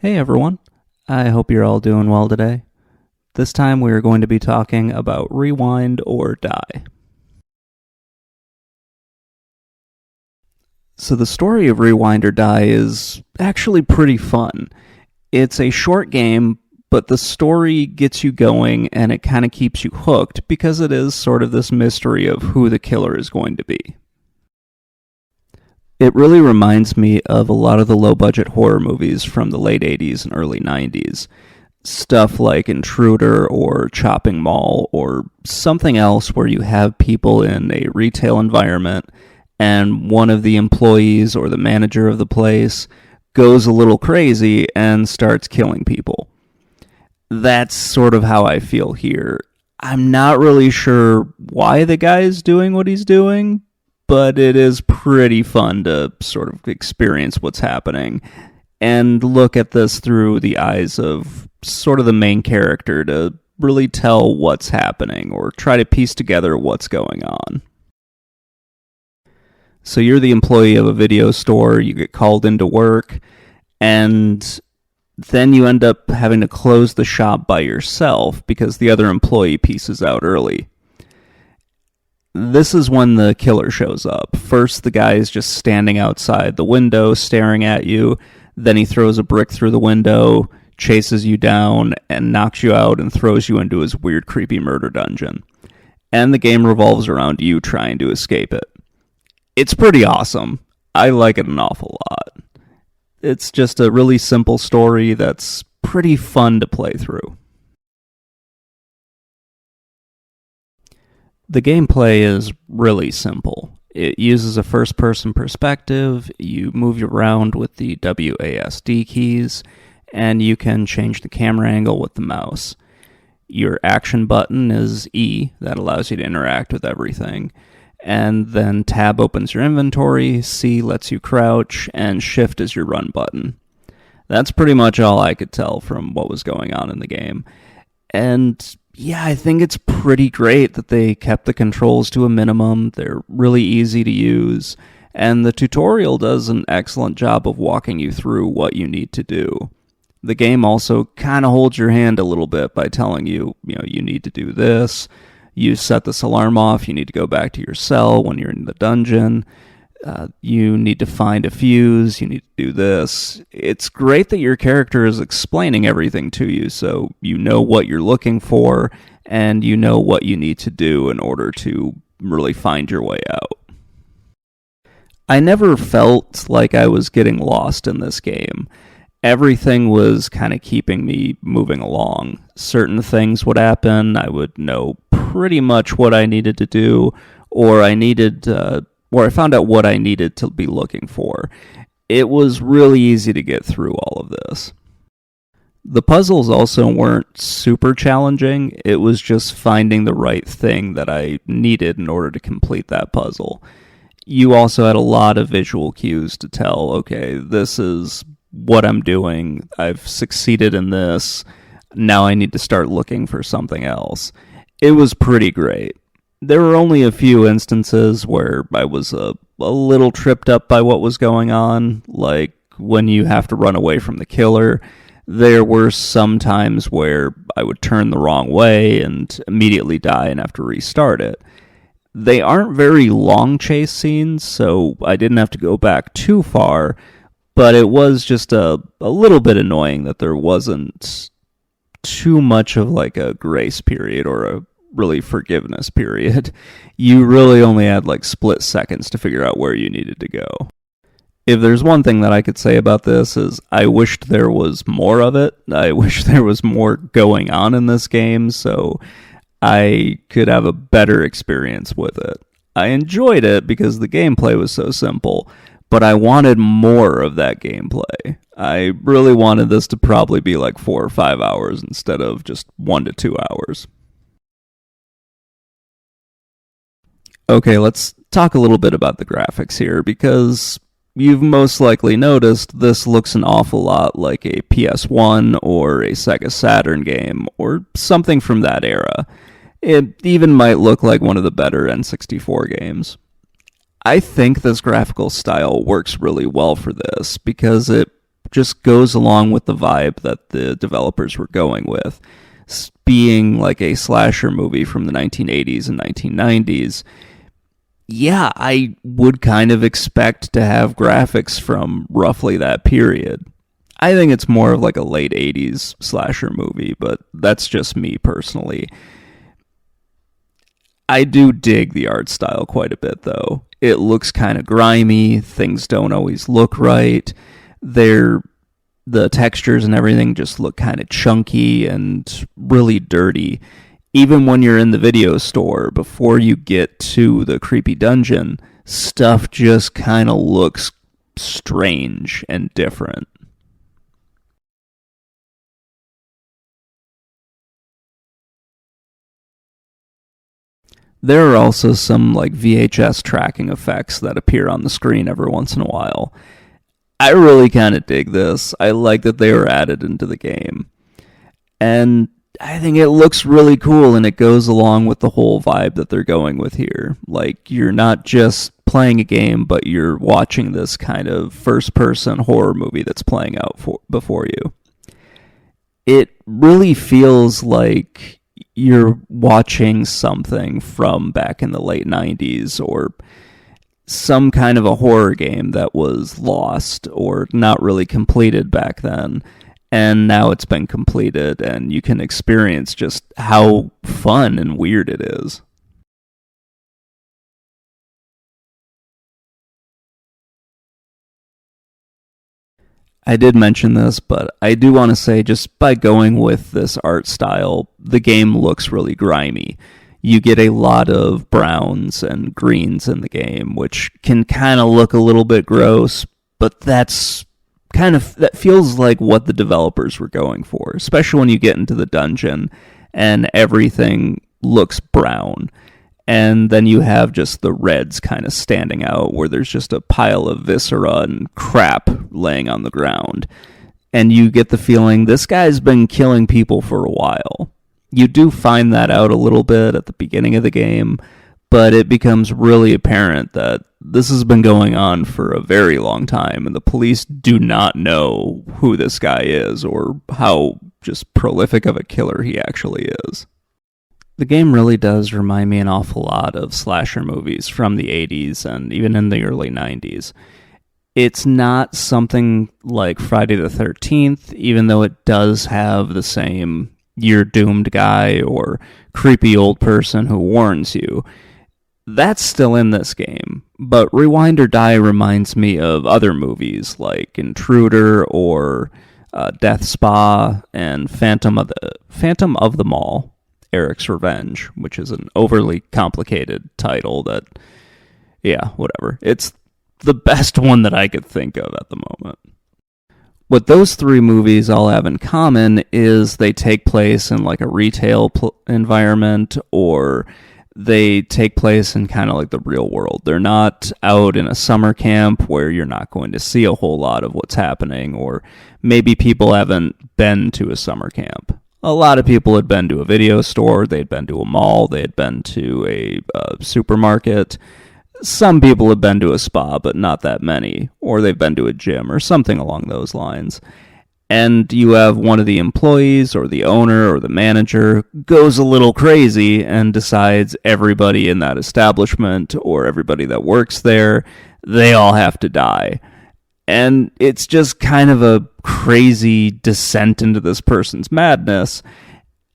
Hey everyone, I hope you're all doing well today. This time we are going to be talking about Rewind or Die. So the story of Rewind or Die is actually pretty fun. It's a short game, but the story gets you going and it kind of keeps you hooked because it is sort of this mystery of who the killer is going to be. It really reminds me of a lot of the low-budget horror movies from the late 80s and early 90s. Stuff like Intruder or Chopping Mall or something else where you have people in a retail environment and one of the employees or the manager of the place goes a little crazy and starts killing people. That's sort of how I feel here. I'm not really sure why the guy is doing what he's doing, but it is pretty fun to sort of experience what's happening and look at this through the eyes of sort of the main character to really tell what's happening or try to piece together what's going on. So you're the employee of a video store, you get called into work, and then you end up having to close the shop by yourself because the other employee pieces out early. This is when the killer shows up. First, the guy is just standing outside the window staring at you. Then he throws a brick through the window, chases you down, and knocks you out and throws you into his weird, creepy murder dungeon. And the game revolves around you trying to escape it. It's pretty awesome. I like it an awful lot. It's just a really simple story that's pretty fun to play through. The gameplay is really simple. It uses a first-person perspective, you move around with the WASD keys, and you can change the camera angle with the mouse. Your action button is E, that allows you to interact with everything. And then Tab opens your inventory, C lets you crouch, and Shift is your run button. That's pretty much all I could tell from what was going on in the game. And yeah, I think it's pretty great that they kept the controls to a minimum. They're really easy to use, and the tutorial does an excellent job of walking you through what you need to do. The game also kind of holds your hand a little bit by telling you, you need to do this. You set this alarm off, you need to go back to your cell when you're in the dungeon. You need to find a fuse, you need to do this. It's great that your character is explaining everything to you so you know what you're looking for and you know what you need to do in order to really find your way out. I never felt like I was getting lost in this game. Everything was kind of keeping me moving along. Certain things would happen, I would know pretty much what I needed to do, or I found out what I needed to be looking for. It was really easy to get through all of this. The puzzles also weren't super challenging. It was just finding the right thing that I needed in order to complete that puzzle. You also had a lot of visual cues to tell, okay, this is what I'm doing. I've succeeded in this. Now I need to start looking for something else. It was pretty great. There were only a few instances where I was a little tripped up by what was going on, like when you have to run away from the killer. There were some times where I would turn the wrong way and immediately die and have to restart it. They aren't very long chase scenes, so I didn't have to go back too far, but it was just a little bit annoying that there wasn't too much of like a grace period or a really forgiveness period. You really only had like split seconds to figure out where you needed to go. If there's one thing that I could say about this is I wished there was more of it. I wish there was more going on in this game so I could have a better experience with it. I enjoyed it because the gameplay was so simple, but I wanted more of that gameplay. I really wanted this to probably be like 4 or 5 hours instead of just 1 to 2 hours. Okay, let's talk a little bit about the graphics here, because you've most likely noticed this looks an awful lot like a PS1 or a Sega Saturn game, or something from that era. It even might look like one of the better N64 games. I think this graphical style works really well for this, because it just goes along with the vibe that the developers were going with. Being like a slasher movie from the 1980s and 1990s, yeah, I would kind of expect to have graphics from roughly that period. I think it's more of like a late 80s slasher movie, but that's just me personally. I do dig the art style quite a bit, though. It looks kind of grimy, things don't always look right. The textures and everything just look kind of chunky and really dirty. Even when you're in the video store, before you get to the creepy dungeon, stuff just kind of looks strange and different. There are also some like VHS tracking effects that appear on the screen every once in a while. I really kind of dig this. I like that they were added into the game. And I think it looks really cool, and it goes along with the whole vibe that they're going with here. Like, you're not just playing a game, but you're watching this kind of first-person horror movie that's playing out before you. It really feels like you're watching something from back in the late 90s, or some kind of a horror game that was lost or not really completed back then. And now it's been completed, and you can experience just how fun and weird it is. I did mention this, but I do want to say just by going with this art style, the game looks really grimy. You get a lot of browns and greens in the game, which can kind of look a little bit gross, but that feels like what the developers were going for, especially when you get into the dungeon and everything looks brown. And then you have just the reds kind of standing out, where there's just a pile of viscera and crap laying on the ground. And you get the feeling this guy's been killing people for a while. You do find that out a little bit at the beginning of the game, but it becomes really apparent that this has been going on for a very long time, and the police do not know who this guy is or how just prolific of a killer he actually is. The game really does remind me an awful lot of slasher movies from the 80s and even in the early 90s. It's not something like Friday the 13th, even though it does have the same "you're doomed" guy or creepy old person who warns you. That's still in this game, but Rewind or Die reminds me of other movies like Intruder or Death Spa and Phantom of the Mall. Eric's Revenge, which is an overly complicated title that, yeah, whatever. It's the best one that I could think of at the moment. What those three movies all have in common is they take place in like a retail environment, or they take place in kind of like the real world. They're not out in a summer camp where you're not going to see a whole lot of what's happening, or maybe people haven't been to a summer camp. A lot of people had been to a video store, they'd been to a mall, they had been to a supermarket. Some people have been to a spa, but not that many. Or they've been to a gym or something along those lines. And you have one of the employees or the owner or the manager goes a little crazy and decides everybody in that establishment or everybody that works there, they all have to die. And it's just kind of a crazy descent into this person's madness.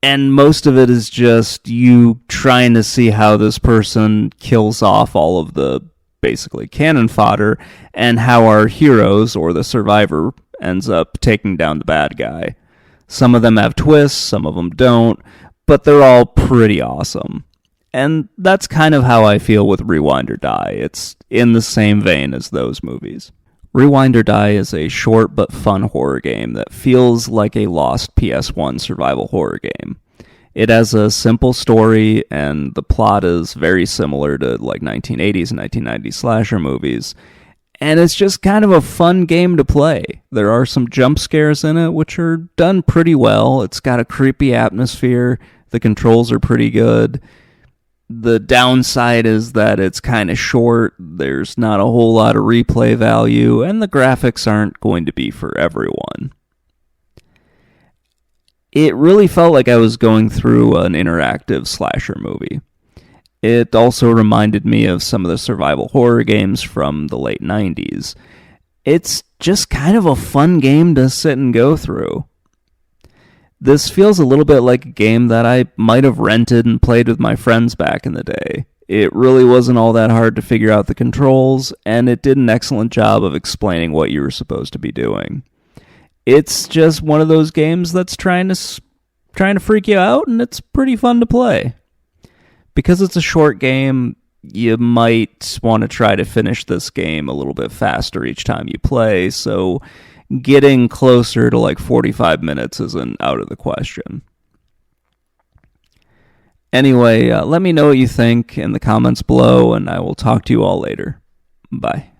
And most of it is just you trying to see how this person kills off all of the basically cannon fodder, and how our heroes or the survivor ends up taking down the bad guy. Some of them have twists, some of them don't, but they're all pretty awesome. And that's kind of how I feel with Rewind or Die. It's in the same vein as those movies. Rewind or Die is a short but fun horror game that feels like a lost PS1 survival horror game. It has a simple story, and the plot is very similar to like 1980s and 1990s slasher movies. And it's just kind of a fun game to play. There are some jump scares in it, which are done pretty well. It's got a creepy atmosphere. The controls are pretty good. The downside is that it's kind of short, there's not a whole lot of replay value, and the graphics aren't going to be for everyone. It really felt like I was going through an interactive slasher movie. It also reminded me of some of the survival horror games from the late 90s. It's just kind of a fun game to sit and go through. This feels a little bit like a game that I might have rented and played with my friends back in the day. It really wasn't all that hard to figure out the controls, and it did an excellent job of explaining what you were supposed to be doing. It's just one of those games that's trying to freak you out, and it's pretty fun to play. Because it's a short game, you might want to try to finish this game a little bit faster each time you play, so getting closer to like 45 minutes isn't out of the question. Anyway, let me know what you think in the comments below, and I will talk to you all later. Bye.